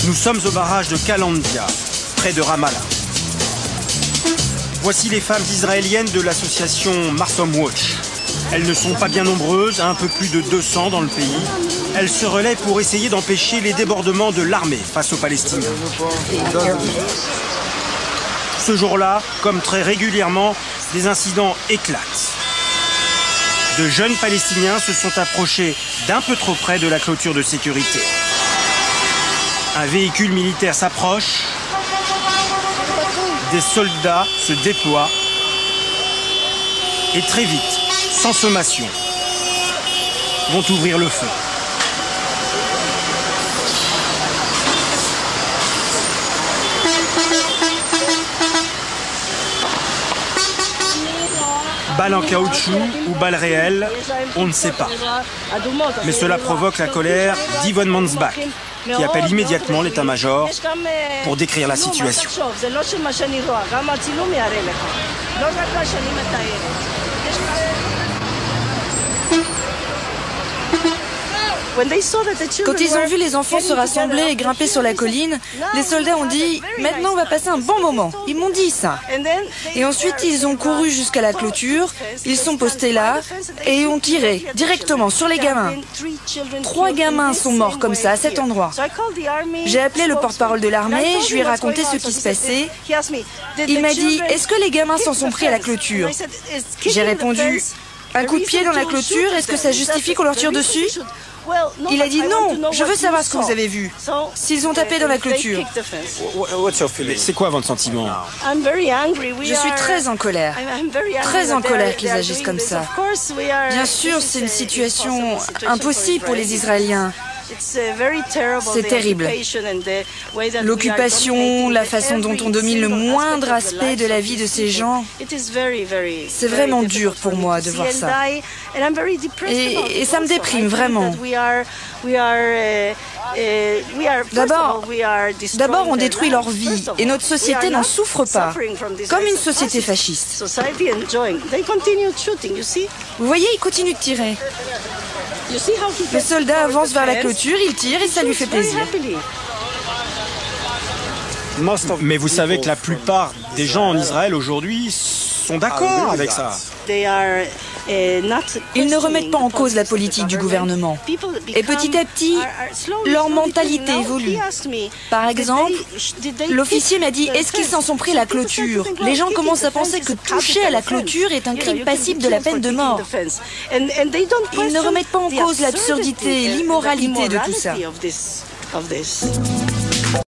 Nous sommes au barrage de Kalandia, près de Ramallah. Voici les femmes israéliennes de l'association Marsom Watch. Elles ne sont pas bien nombreuses, un peu plus de 200 dans le pays. Elles se relaient pour essayer d'empêcher les débordements de l'armée face aux Palestiniens. Ce jour-là, comme très régulièrement, des incidents éclatent. De jeunes Palestiniens se sont approchés d'un peu trop près de la clôture de sécurité. Un véhicule militaire s'approche. Des soldats se déploient. Et très vite, sans sommation, vont ouvrir le feu. Balles en caoutchouc ou balles réelles, on ne sait pas. Mais cela provoque la colère d'Yvonne Mansbach, qui appelle immédiatement l'état-major pour décrire la situation. Quand ils ont vu les enfants se rassembler et grimper sur la colline, les soldats ont dit « Maintenant, on va passer un bon moment ». Ils m'ont dit ça. Et ensuite, ils ont couru jusqu'à la clôture, ils sont postés là et ont tiré directement sur les gamins. 3 gamins sont morts comme ça, à cet endroit. J'ai appelé le porte-parole de l'armée, je lui ai raconté ce qui se passait. Il m'a dit « Est-ce que les gamins s'en sont pris à la clôture ?» J'ai répondu « Un coup de pied dans la clôture, est-ce que ça justifie qu'on leur tire dessus ?» Il a dit non, je veux savoir ce que vous avez vu. S'ils ont tapé dans la clôture. C'est quoi votre sentiment? Je suis très en colère. Très en colère qu'ils agissent comme ça. Bien sûr, c'est une situation impossible pour les Israéliens. C'est terrible. L'occupation, la façon dont on domine le moindre aspect de la vie de ces gens, c'est vraiment dur pour moi de voir ça. Et ça me déprime vraiment. D'abord, on détruit leur vie et notre société n'en souffre pas, comme une société fasciste. Vous voyez, ils continuent de tirer. Le soldat avance vers la clôture, il tire et ça lui fait plaisir. Mais vous savez que la plupart des gens en Israël aujourd'hui sont d'accord avec ça. Ils ne remettent pas en cause la politique du gouvernement. Et petit à petit, leur mentalité évolue. Par exemple, l'officier m'a dit « Est-ce qu'ils s'en sont pris à la clôture ?» Les gens commencent à penser que toucher à la clôture est un crime passible de la peine de mort. Ils ne remettent pas en cause l'absurdité, l'immoralité de tout ça.